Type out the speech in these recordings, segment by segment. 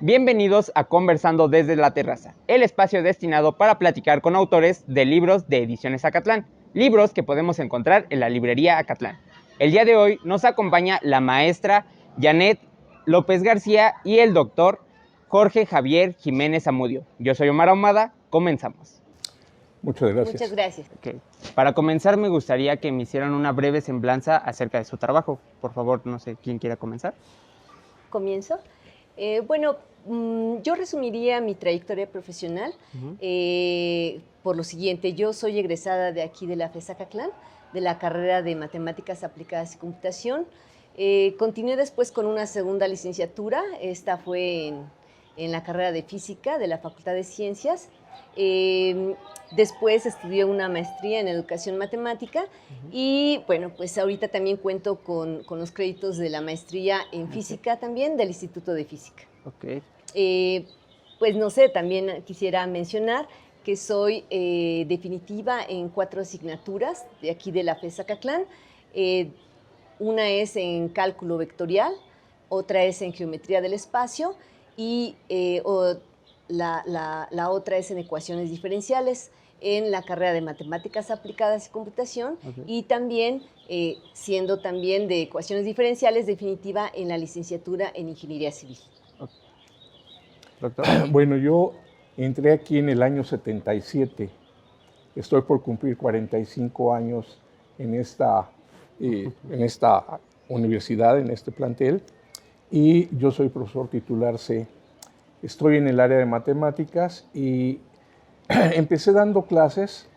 Bienvenidos a Conversando desde la Terraza, el espacio destinado para platicar con autores de libros de Ediciones Acatlán, libros que podemos encontrar en la librería Acatlán. El día de hoy nos acompaña la maestra Janet López García y el doctor Jorge Javier Jiménez Zamudio. Yo soy Omar Ahumada, comenzamos. Muchas gracias. Muchas gracias. Okay. Para comenzar me gustaría que me hicieran una breve semblanza acerca de su trabajo. Por favor, no sé quién quiera comenzar. ¿Comienzo? Yo resumiría mi trayectoria profesional por lo siguiente. Yo soy egresada de aquí de la FES Acatlán, de la carrera de Matemáticas Aplicadas y Computación. Continué después con una segunda licenciatura. Esta fue en la carrera de Física de la Facultad de Ciencias. Después estudié una maestría en Educación Matemática y bueno, pues ahorita también cuento con los créditos de la maestría en Física también del Instituto de Física. Okay. Pues no sé, también quisiera mencionar que soy definitiva en 4 asignaturas de aquí de la FES Acatlán. Una es en cálculo vectorial, otra es en geometría del espacio y la otra es en ecuaciones diferenciales en la carrera de Matemáticas Aplicadas y Computación y también, siendo también de ecuaciones diferenciales, definitiva en la licenciatura en Ingeniería Civil. Okay. Doctor. Bueno, yo entré aquí en el año 77. Estoy por cumplir 45 años en esta universidad, en este plantel, y yo soy profesor titular C. Estoy en el área de matemáticas y empecé dando clases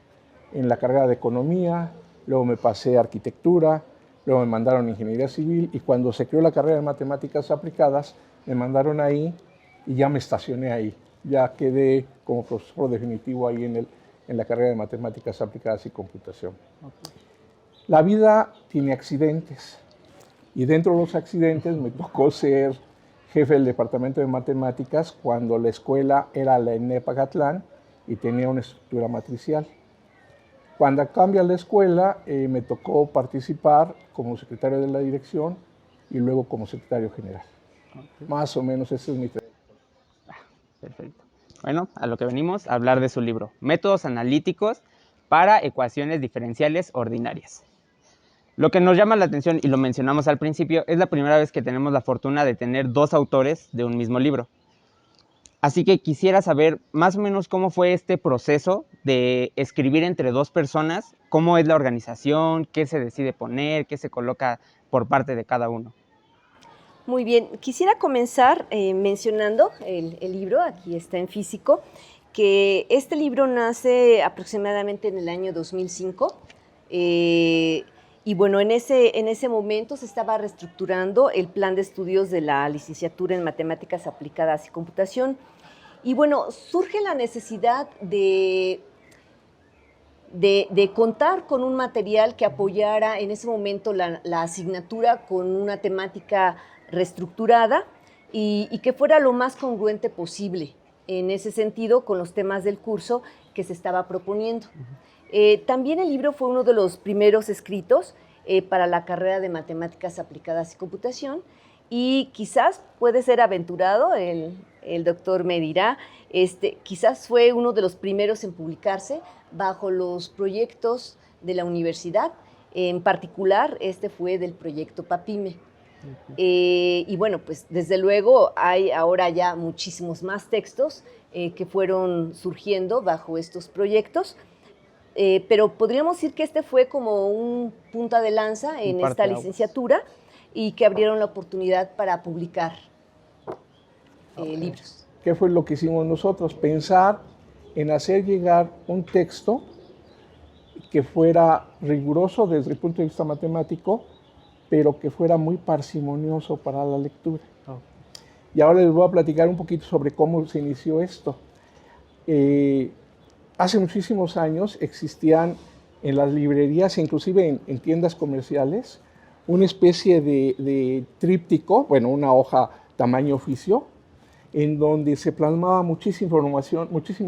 en la carrera de economía, luego me pasé a arquitectura, luego me mandaron a ingeniería civil y cuando se creó la carrera de matemáticas aplicadas, me mandaron ahí y ya me estacioné ahí. Ya quedé como profesor definitivo ahí en la carrera de matemáticas aplicadas y computación. Okay. La vida tiene accidentes y dentro de los accidentes me tocó ser jefe del departamento de matemáticas cuando la escuela era la ENEP Acatlán y tenía una estructura matricial. Cuando cambia la escuela, me tocó participar como secretario de la dirección y luego como secretario general. Okay. Más o menos ese es mi trayectoria. Perfecto. Bueno, a lo que venimos, a hablar de su libro, Métodos Analíticos para Ecuaciones Diferenciales Ordinarias. Lo que nos llama la atención, y lo mencionamos al principio, es la primera vez que tenemos la fortuna de tener 2 autores de un mismo libro. Así que quisiera saber más o menos cómo fue este proceso de escribir entre 2 personas, cómo es la organización, qué se decide poner, qué se coloca por parte de cada uno. Muy bien, quisiera comenzar mencionando el libro, aquí está en físico, que este libro nace aproximadamente en el año 2005. Y bueno, en ese momento se estaba reestructurando el plan de estudios de la licenciatura en Matemáticas Aplicadas y Computación. Y bueno, surge la necesidad de contar con un material que apoyara en ese momento la asignatura con una temática reestructurada y que fuera lo más congruente posible en ese sentido con los temas del curso que se estaba proponiendo. También el libro fue uno de los primeros escritos para la carrera de Matemáticas Aplicadas y Computación y quizás puede ser aventurado, el doctor me dirá, quizás fue uno de los primeros en publicarse bajo los proyectos de la universidad. En particular, este fue del proyecto PAPIME. Y bueno, pues desde luego hay ahora ya muchísimos más textos que fueron surgiendo bajo estos proyectos. Pero podríamos decir que este fue como un punta de lanza en esta licenciatura y que abrieron la oportunidad para publicar libros. ¿Qué fue lo que hicimos nosotros? Pensar en hacer llegar un texto que fuera riguroso desde el punto de vista matemático, pero que fuera muy parsimonioso para la lectura. Oh. Y ahora les voy a platicar un poquito sobre cómo se inició esto. Hace muchísimos años existían en las librerías, inclusive en tiendas comerciales, una especie de tríptico, bueno, una hoja tamaño oficio, en donde se plasmaba muchísima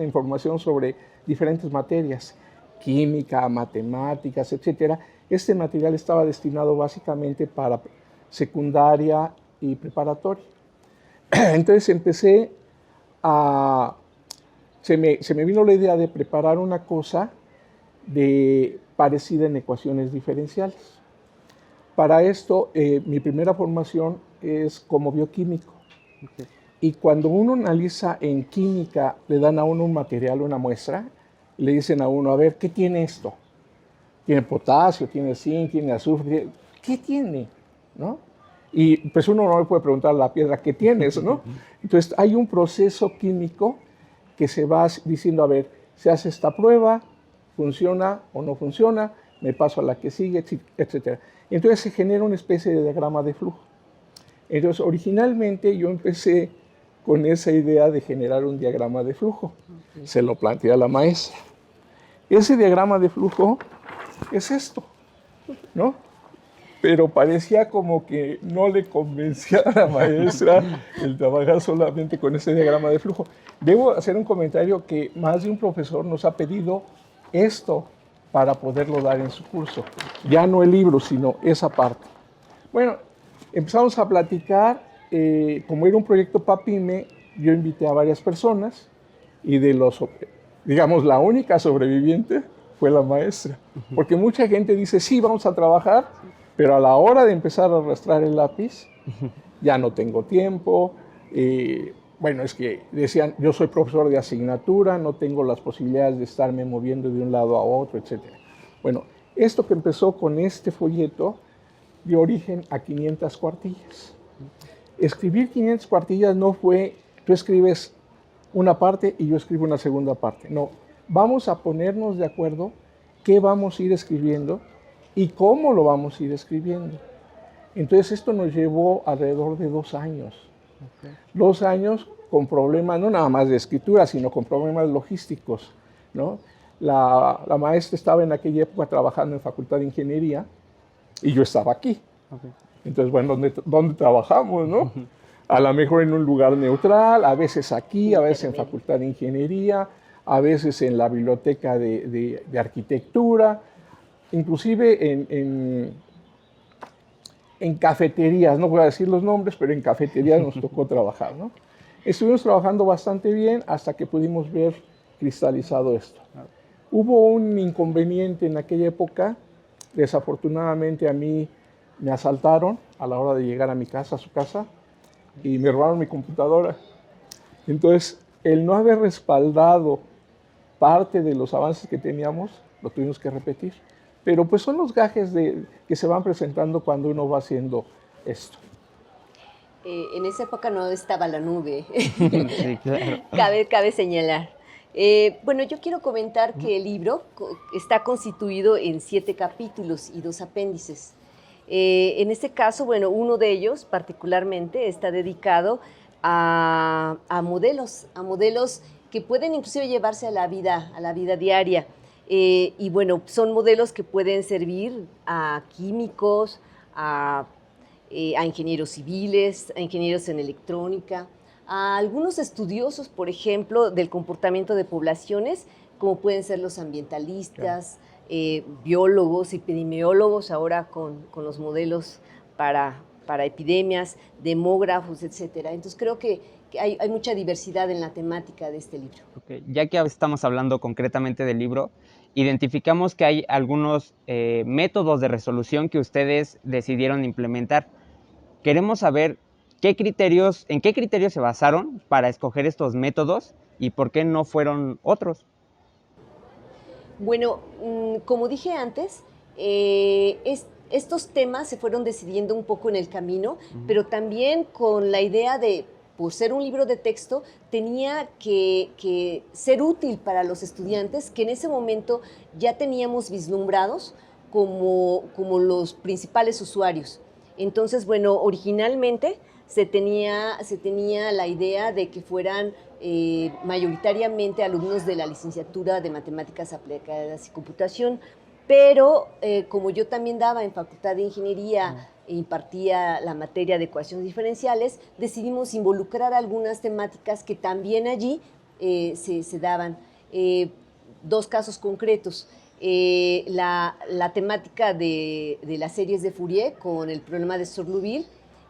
información sobre diferentes materias, química, matemáticas, etc. Este material estaba destinado básicamente para secundaria y preparatoria. Entonces empecé a... se me vino la idea de preparar una cosa parecida en ecuaciones diferenciales. Para esto, mi primera formación es como bioquímico. Okay. Y cuando uno analiza en química, le dan a uno un material, una muestra, le dicen a uno, a ver, ¿qué tiene esto? Tiene potasio, tiene zinc, tiene azufre, ¿qué tiene? ¿No? Y pues uno no le puede preguntar a la piedra, ¿qué tienes? ¿No? Entonces hay un proceso químico que se va diciendo, a ver, se hace esta prueba, funciona o no funciona, me paso a la que sigue, etc. Entonces se genera una especie de diagrama de flujo. Entonces originalmente yo empecé con esa idea de generar un diagrama de flujo. Okay. Se lo planteé a la maestra. Ese diagrama de flujo es esto, ¿no? Pero parecía como que no le convencía a la maestra el trabajar solamente con ese diagrama de flujo. Debo hacer un comentario que más de un profesor nos ha pedido esto para poderlo dar en su curso. Ya no el libro, sino esa parte. Bueno, empezamos a platicar. Como era un proyecto PAPIME, yo invité a varias personas y digamos, la única sobreviviente fue la maestra. Porque mucha gente dice, sí, vamos a trabajar, pero a la hora de empezar a arrastrar el lápiz, ya no tengo tiempo. Bueno, es que decían, yo soy profesor de asignatura, no tengo las posibilidades de estarme moviendo de un lado a otro, etc. Bueno, esto que empezó con este folleto dio origen a 500 cuartillas. Escribir 500 cuartillas no fue, tú escribes una parte y yo escribo una segunda parte. No, vamos a ponernos de acuerdo qué vamos a ir escribiendo y cómo lo vamos a ir escribiendo. Entonces esto nos llevó alrededor de 2 años. Okay. 2 años con problemas, no nada más de escritura, sino con problemas logísticos, ¿no? La maestra estaba en aquella época trabajando en Facultad de Ingeniería y yo estaba aquí. Okay. Entonces, bueno, ¿dónde trabajamos, no? A lo mejor en un lugar neutral, a veces aquí, a veces en Facultad de Ingeniería, a veces en la biblioteca de arquitectura, inclusive en cafeterías, no voy a decir los nombres, pero en cafeterías nos tocó trabajar, ¿no? Estuvimos trabajando bastante bien hasta que pudimos ver cristalizado esto. Hubo un inconveniente en aquella época, desafortunadamente a mí me asaltaron a la hora de llegar a mi casa, a su casa, y me robaron mi computadora. Entonces, el no haber respaldado parte de los avances que teníamos, lo tuvimos que repetir. Pero pues son los gajes que se van presentando cuando uno va haciendo esto. En esa época no estaba la nube. Sí, claro. Cabe señalar. Bueno, yo quiero comentar que el libro está constituido en 7 capítulos y 2 apéndices. En este caso, bueno, uno de ellos particularmente está dedicado a modelos que pueden inclusive llevarse a la vida diaria. Y bueno, son modelos que pueden servir a químicos, a ingenieros civiles, a ingenieros en electrónica, a algunos estudiosos, por ejemplo, del comportamiento de poblaciones, como pueden ser los ambientalistas, biólogos, epidemiólogos, ahora con los modelos para epidemias, demógrafos, etc. Entonces creo que hay mucha diversidad en la temática de este libro. Okay. Ya que estamos hablando concretamente del libro, identificamos que hay algunos métodos de resolución que ustedes decidieron implementar. Queremos saber en qué criterios se basaron para escoger estos métodos y por qué no fueron otros. Bueno, como dije antes, estos temas se fueron decidiendo un poco en el camino, pero también con la idea de, por ser un libro de texto, tenía que ser útil para los estudiantes que en ese momento ya teníamos vislumbrados como los principales usuarios. Entonces, bueno, originalmente se tenía la idea de que fueran mayoritariamente alumnos de la licenciatura de Matemáticas Aplicadas y Computación, pero como yo también daba en Facultad de Ingeniería e impartía la materia de ecuaciones diferenciales, decidimos involucrar algunas temáticas que también allí se daban. 2 casos concretos. La temática de las series de Fourier con el problema de Sourleville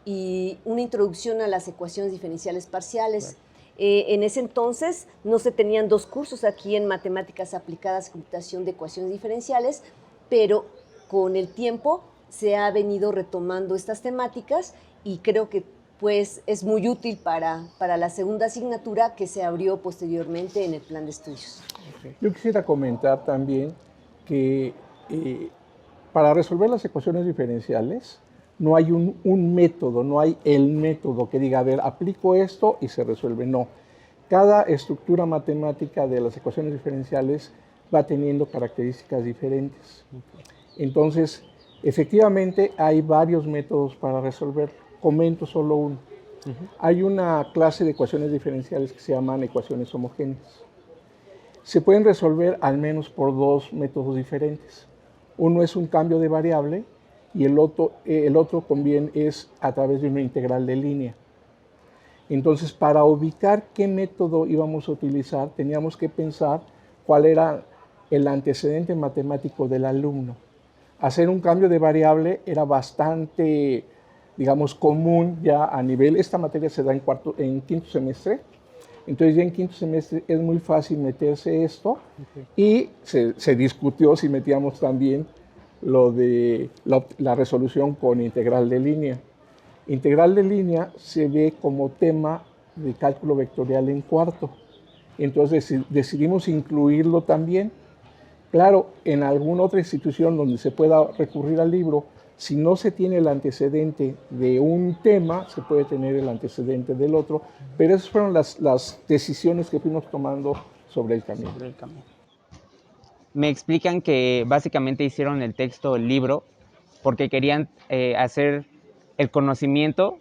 y una introducción a las ecuaciones diferenciales parciales. En ese entonces no se tenían 2 cursos aquí en Matemáticas Aplicadas y Computación de Ecuaciones Diferenciales, pero con el tiempo se ha venido retomando estas temáticas y creo que pues, es muy útil para la segunda asignatura que se abrió posteriormente en el plan de estudios. Yo quisiera comentar también que para resolver las ecuaciones diferenciales no hay un método, no hay el método que diga, a ver, aplico esto y se resuelve. No. Cada estructura matemática de las ecuaciones diferenciales va teniendo características diferentes. Entonces, efectivamente, hay varios métodos para resolver. Comento solo uno. Hay una clase de ecuaciones diferenciales que se llaman ecuaciones homogéneas. Se pueden resolver al menos por 2 métodos diferentes. Uno es un cambio de variable y el otro también es a través de una integral de línea. Entonces, para ubicar qué método íbamos a utilizar, teníamos que pensar cuál era el antecedente matemático del alumno. Hacer un cambio de variable era bastante, digamos, común ya a nivel, esta materia se da en quinto semestre, entonces ya en quinto semestre es muy fácil meterse esto y se discutió si metíamos también lo de la resolución con integral de línea. Integral de línea se ve como tema de cálculo vectorial en cuarto, entonces decidimos incluirlo también. Claro, en alguna otra institución donde se pueda recurrir al libro, si no se tiene el antecedente de un tema, se puede tener el antecedente del otro, pero esas fueron las decisiones que fuimos tomando sobre el camino. Me explican que básicamente hicieron el texto, el libro, porque querían acercar el conocimiento,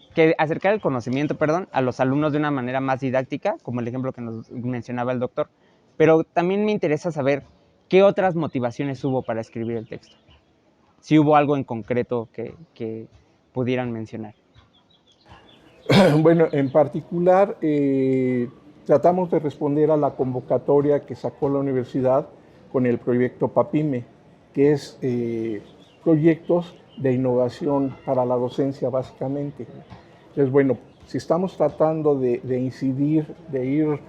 a los alumnos de una manera más didáctica, como el ejemplo que nos mencionaba el doctor. Pero también me interesa saber qué otras motivaciones hubo para escribir el texto. Si hubo algo en concreto que pudieran mencionar. Bueno, en particular, tratamos de responder a la convocatoria que sacó la universidad con el proyecto PAPIME, que es proyectos de innovación para la docencia, básicamente. Entonces, bueno, si estamos tratando de incidir, de ir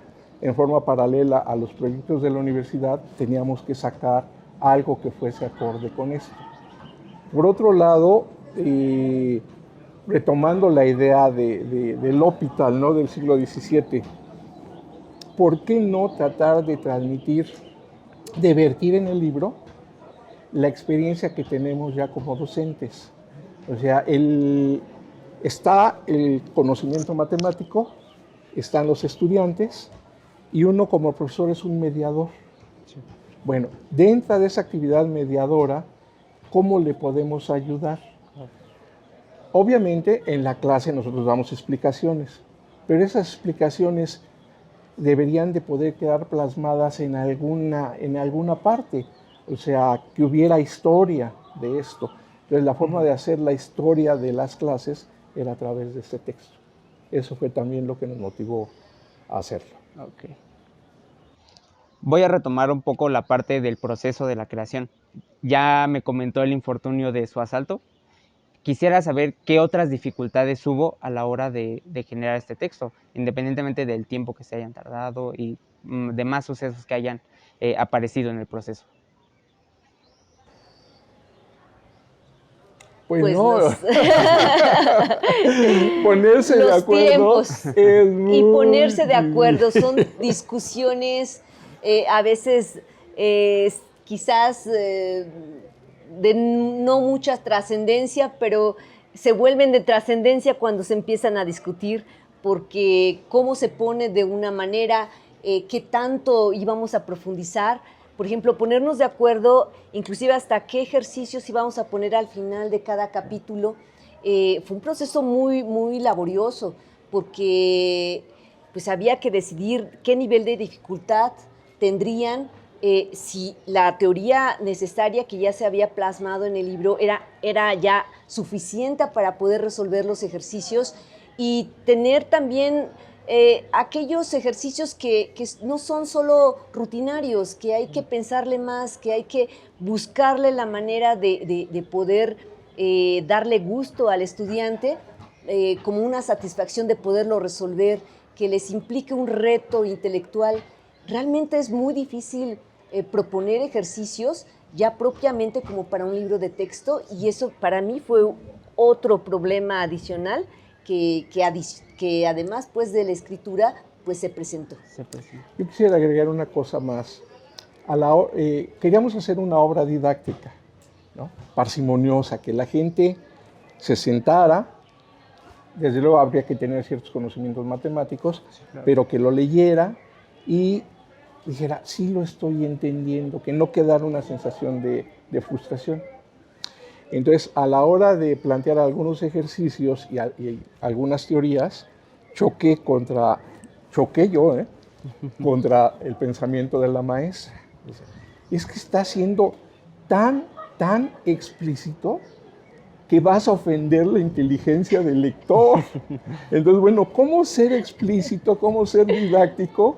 en forma paralela a los proyectos de la universidad, teníamos que sacar algo que fuese acorde con esto. Por otro lado, retomando la idea del hospital, ¿no?, del siglo XVII, ¿por qué no tratar de transmitir, de vertir en el libro la experiencia que tenemos ya como docentes? O sea, está el conocimiento matemático, están los estudiantes y uno como profesor es un mediador. Sí. Bueno, dentro de esa actividad mediadora, ¿cómo le podemos ayudar? Obviamente en la clase nosotros damos explicaciones, pero esas explicaciones deberían de poder quedar plasmadas en alguna parte, o sea, que hubiera historia de esto. Entonces la forma de hacer la historia de las clases era a través de este texto. Eso fue también lo que nos motivó a hacerlo. Okay. Voy a retomar un poco la parte del proceso de la creación. Ya me comentó el infortunio de su asalto. Quisiera saber qué otras dificultades hubo a la hora de generar este texto, independientemente del tiempo que se hayan tardado y demás sucesos que hayan aparecido en el proceso. Pues no, ponerse de acuerdo es muy... Y ponerse de acuerdo son discusiones a veces quizás de no mucha trascendencia, pero se vuelven de trascendencia cuando se empiezan a discutir, porque cómo se pone de una manera, qué tanto íbamos a profundizar. Por ejemplo, ponernos de acuerdo, inclusive hasta qué ejercicios íbamos a poner al final de cada capítulo, fue un proceso muy, muy laborioso, porque pues, había que decidir qué nivel de dificultad tendrían, si la teoría necesaria que ya se había plasmado en el libro era ya suficiente para poder resolver los ejercicios y tener también aquellos ejercicios que no son solo rutinarios, que hay que pensarle más, que hay que buscarle la manera de poder darle gusto al estudiante como una satisfacción de poderlo resolver, que les implique un reto intelectual. Realmente es muy difícil proponer ejercicios ya propiamente como para un libro de texto, y eso para mí fue otro problema adicional que además pues, de la escritura pues, se presentó. Yo quisiera agregar una cosa más. Queríamos hacer una obra didáctica, ¿no? Parsimoniosa, que la gente se sentara. Desde luego habría que tener ciertos conocimientos matemáticos, sí, claro, pero que lo leyera y dijera, sí lo estoy entendiendo, que no quedara una sensación de frustración. Entonces, a la hora de plantear algunos ejercicios y algunas teorías, choqué yo, contra el pensamiento de la maestra. Es que está siendo tan explícito que vas a ofender la inteligencia del lector. Entonces, bueno, ¿cómo ser explícito, cómo ser didáctico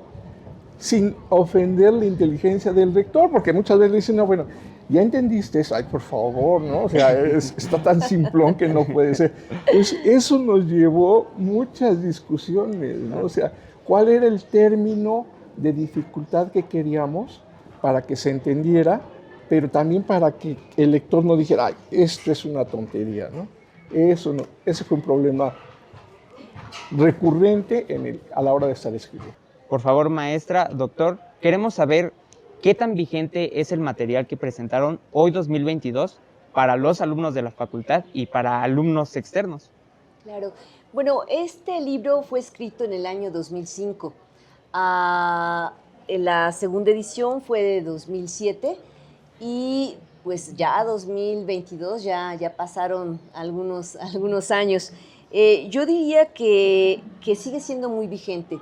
sin ofender la inteligencia del lector? Porque muchas veces dicen, no, bueno, ya entendiste eso, ay, por favor, ¿no? O sea, está tan simplón que no puede ser. Pues eso nos llevó muchas discusiones, ¿no? O sea, ¿cuál era el término de dificultad que queríamos para que se entendiera, pero también para que el lector no dijera, ay, esto es una tontería, ¿no? Eso no, ese fue un problema recurrente a la hora de estar escribiendo. Por favor, maestra, doctor, queremos saber qué tan vigente es el material que presentaron hoy 2022 para los alumnos de la facultad y para alumnos externos. Claro. Bueno, este libro fue escrito en el año 2005. La segunda edición fue de 2007 y pues ya 2022, ya pasaron algunos años. Yo diría que sigue siendo muy vigente.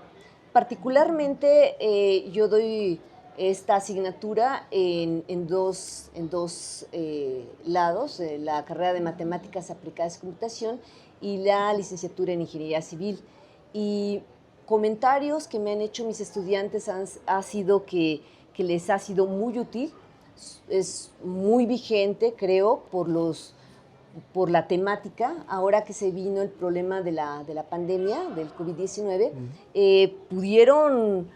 Particularmente yo doy esta asignatura en dos lados, la carrera de Matemáticas Aplicadas y Computación y la licenciatura en Ingeniería Civil. Y comentarios que me han hecho mis estudiantes ha sido que les ha sido muy útil, es muy vigente, creo, por la temática. Ahora que se vino el problema de la pandemia, del COVID-19, pudieron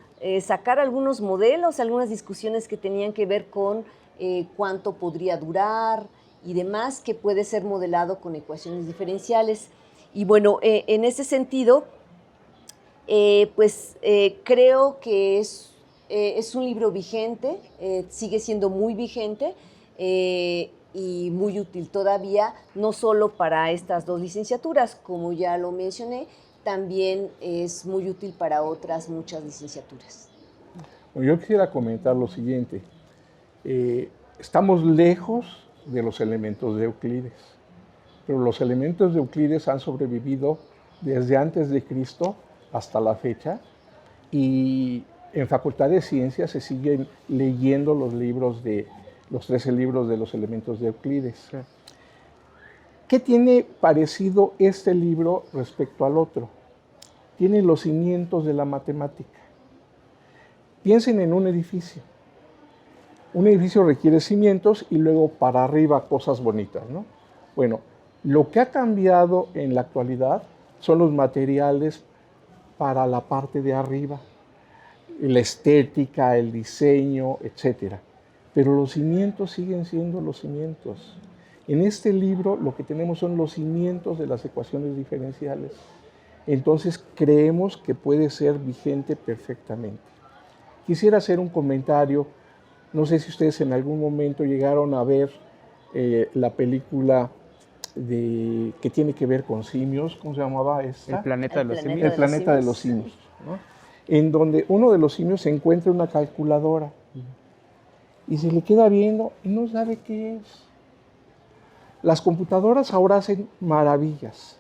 sacar algunos modelos, algunas discusiones que tenían que ver con cuánto podría durar y demás, que puede ser modelado con ecuaciones diferenciales. Y bueno, en ese sentido, creo que es un libro vigente, sigue siendo muy vigente y muy útil todavía, no solo para estas dos licenciaturas, como ya lo mencioné, también es muy útil para otras muchas licenciaturas. Bueno, yo quisiera comentar lo siguiente. Estamos lejos de los elementos de Euclides, pero los elementos de Euclides han sobrevivido desde antes de Cristo hasta la fecha, y en Facultad de Ciencias se siguen leyendo los 13 libros de los elementos de Euclides. ¿Qué tiene parecido este libro respecto al otro? Tiene los cimientos de la matemática. Piensen en un edificio. Un edificio requiere cimientos y luego para arriba cosas bonitas, ¿no? Bueno, lo que ha cambiado en la actualidad son los materiales para la parte de arriba, la estética, el diseño, etc. Pero los cimientos siguen siendo los cimientos. En este libro lo que tenemos son los cimientos de las ecuaciones diferenciales. Entonces creemos que puede ser vigente perfectamente. Quisiera hacer un comentario. No sé si ustedes en algún momento llegaron a ver la película que tiene que ver con simios. ¿Cómo se llamaba esta? El planeta de los simios. El planeta de los simios, ¿no? En donde uno de los simios se encuentra una calculadora y se le queda viendo y no sabe qué es. Las computadoras ahora hacen maravillas,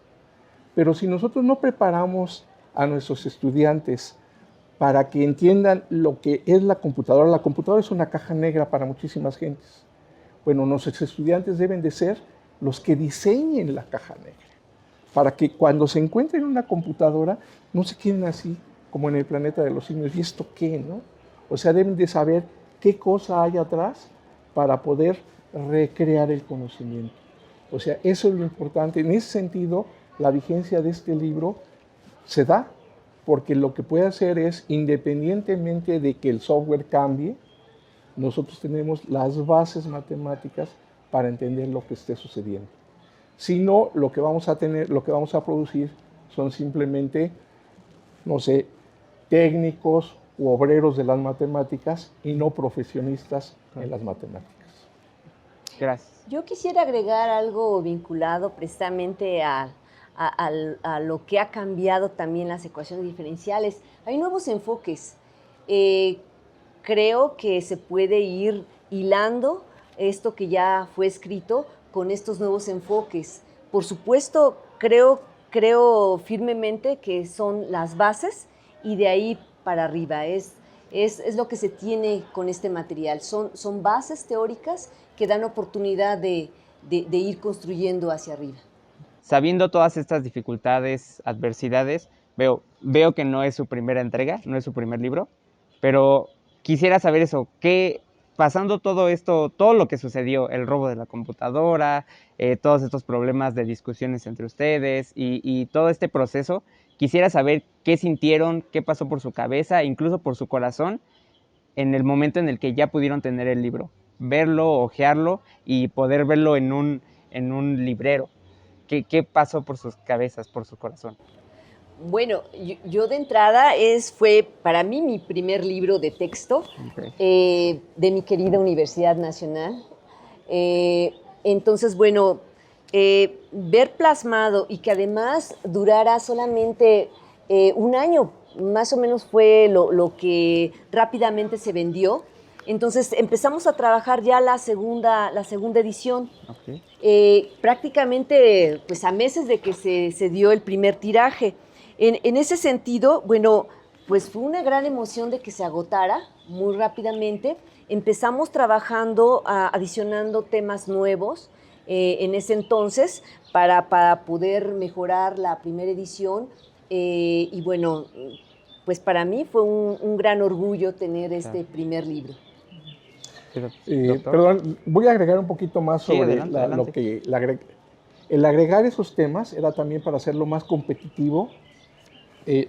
pero si nosotros no preparamos a nuestros estudiantes para que entiendan lo que es la computadora es una caja negra para muchísimas gentes. Bueno, nuestros estudiantes deben de ser los que diseñen la caja negra, para que cuando se encuentren una computadora no se queden así como en el planeta de los simios. ¿Y esto qué, no? O sea, deben de saber qué cosa hay atrás para poder recrear el conocimiento. O sea, eso es lo importante. En ese sentido, la vigencia de este libro se da porque lo que puede hacer es, independientemente de que el software cambie, nosotros tenemos las bases matemáticas para entender lo que esté sucediendo. Si no, lo que vamos a producir son simplemente, no sé, técnicos u obreros de las matemáticas y no profesionistas en las matemáticas. Gracias. Yo quisiera agregar algo vinculado precisamente a lo que ha cambiado también las ecuaciones diferenciales. Hay nuevos enfoques. Creo que se puede ir hilando esto que ya fue escrito con estos nuevos enfoques. Por supuesto, creo firmemente que son las bases y de ahí para arriba. Es lo que se tiene con este material. Son bases teóricas que dan oportunidad de ir construyendo hacia arriba. Sabiendo todas estas dificultades, adversidades, veo que no es su primera entrega, no es su primer libro, pero quisiera saber eso, pasando todo esto, todo lo que sucedió, el robo de la computadora, todos estos problemas de discusiones entre ustedes y todo este proceso, quisiera saber qué sintieron, qué pasó por su cabeza, incluso por su corazón, en el momento en el que ya pudieron tener el libro, verlo, hojearlo y poder verlo en un librero. ¿Qué pasó por sus cabezas, por su corazón? Bueno, yo de entrada fue para mí mi primer libro de texto de mi querida Universidad Nacional. Entonces, bueno, ver plasmado y que además durara solamente un año, más o menos fue lo que rápidamente se vendió. Entonces empezamos a trabajar ya la segunda edición. Okay. Prácticamente pues a meses de que se dio el primer tiraje. En ese sentido, bueno, pues fue una gran emoción de que se agotara muy rápidamente. Empezamos trabajando, adicionando temas nuevos en ese entonces para poder mejorar la primera edición. Y bueno, pues para mí fue un gran orgullo tener este primer libro. Perdón, voy a agregar un poquito más sobre adelante. lo que el agregar esos temas era también para hacerlo más competitivo,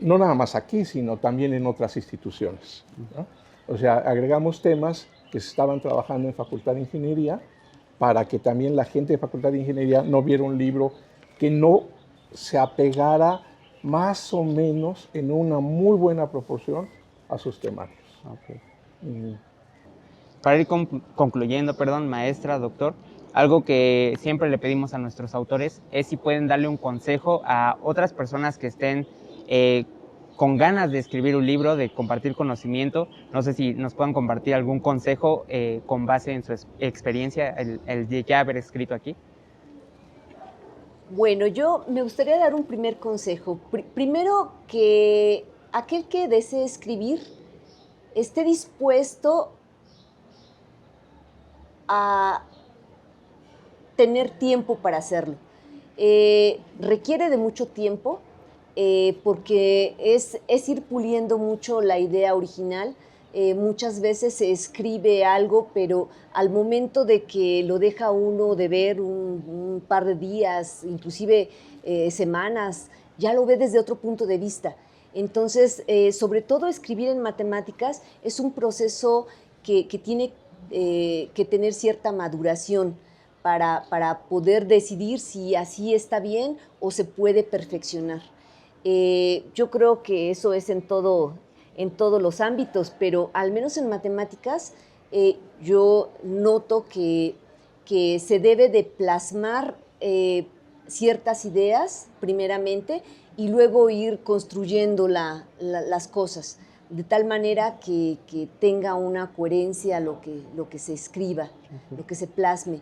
no nada más aquí, sino también en otras instituciones, ¿no? O sea, agregamos temas que se estaban trabajando en Facultad de Ingeniería para que también la gente de Facultad de Ingeniería no viera un libro que no se apegara más o menos en una muy buena proporción a sus temarios. Okay. Para ir concluyendo, maestra, doctor, algo que siempre le pedimos a nuestros autores es si pueden darle un consejo a otras personas que estén con ganas de escribir un libro, de compartir conocimiento. No sé si nos puedan compartir algún consejo con base en su experiencia, el de ya haber escrito aquí. Bueno, yo me gustaría dar un primer consejo. Primero, que aquel que desee escribir esté dispuesto a tener tiempo para hacerlo. Requiere de mucho tiempo porque es ir puliendo mucho la idea original. Muchas veces se escribe algo, pero al momento de que lo deja uno de ver un par de días, inclusive semanas, ya lo ve desde otro punto de vista. Entonces, sobre todo escribir en matemáticas es un proceso que tiene que tener cierta maduración para poder decidir si así está bien o se puede perfeccionar. Yo creo que eso es en todos los ámbitos, pero al menos en matemáticas yo noto que se debe de plasmar ciertas ideas primeramente y luego ir construyendo las cosas de tal manera que tenga una coherencia lo que se escriba, lo que se plasme.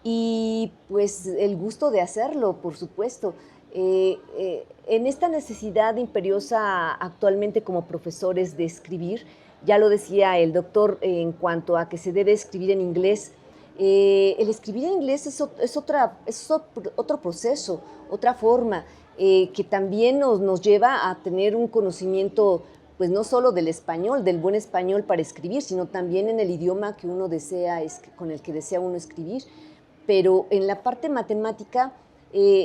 Y pues el gusto de hacerlo, por supuesto. En esta necesidad imperiosa actualmente como profesores de escribir, ya lo decía el doctor en cuanto a que se debe escribir en inglés. El escribir en inglés es otro proceso, otra forma, que también nos lleva a tener un conocimiento pues no solo del español, del buen español para escribir, sino también en el idioma que uno desea, con el que desea uno escribir. Pero en la parte matemática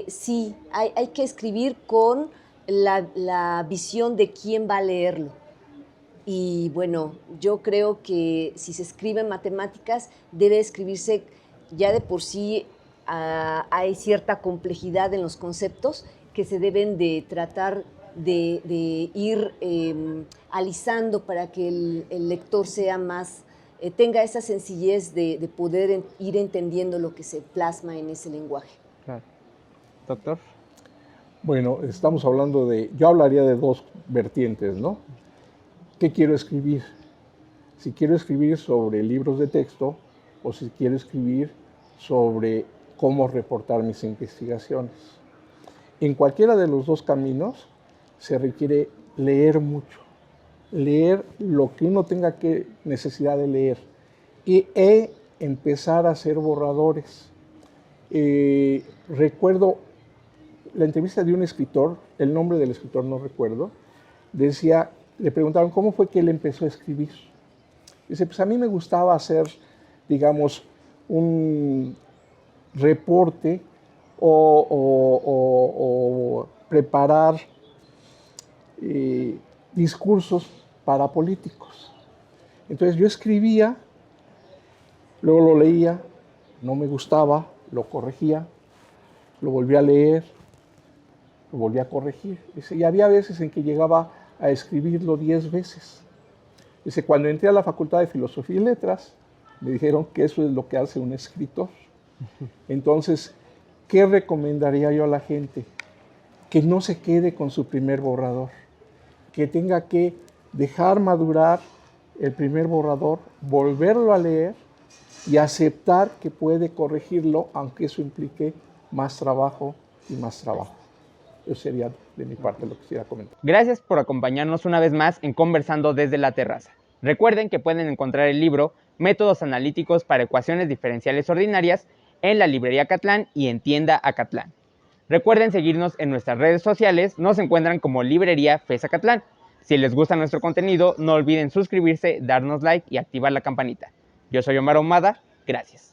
sí, hay que escribir con la visión de quién va a leerlo. Y bueno, yo creo que si se escribe en matemáticas, debe escribirse ya de por sí, hay cierta complejidad en los conceptos que se deben de tratar de ir alisando para que el lector sea más, tenga esa sencillez de poder ir entendiendo lo que se plasma en ese lenguaje. Claro. Doctor. Bueno, estamos hablando yo hablaría de dos vertientes, ¿no? ¿Qué quiero escribir? Si quiero escribir sobre libros de texto o si quiero escribir sobre cómo reportar mis investigaciones. En cualquiera de los dos caminos se requiere leer mucho, leer lo que uno tenga necesidad de leer e empezar a hacer borradores. Recuerdo la entrevista de un escritor, el nombre del escritor no recuerdo, le preguntaron cómo fue que él empezó a escribir. Dice, pues a mí me gustaba hacer, digamos, un reporte o preparar discursos para políticos. Entonces yo escribía, luego lo leía, no me gustaba, lo corregía, lo volvía a leer, lo volvía a corregir. Dice, y había veces en que llegaba a escribirlo 10 veces. Dice, cuando entré a la Facultad de Filosofía y Letras, me dijeron que eso es lo que hace un escritor. Entonces, ¿qué recomendaría yo a la gente? Que no se quede con su primer borrador, que tenga que dejar madurar el primer borrador, volverlo a leer y aceptar que puede corregirlo, aunque eso implique más trabajo y más trabajo. Eso sería de mi parte lo que quisiera comentar. Gracias por acompañarnos una vez más en Conversando desde la Terraza. Recuerden que pueden encontrar el libro Métodos analíticos para ecuaciones diferenciales ordinarias en la librería Acatlán y en tienda Acatlán. Recuerden seguirnos en nuestras redes sociales, nos encuentran como Librería FES Acatlán. Si les gusta nuestro contenido, no olviden suscribirse, darnos like y activar la campanita. Yo soy Omar Ahumada, gracias.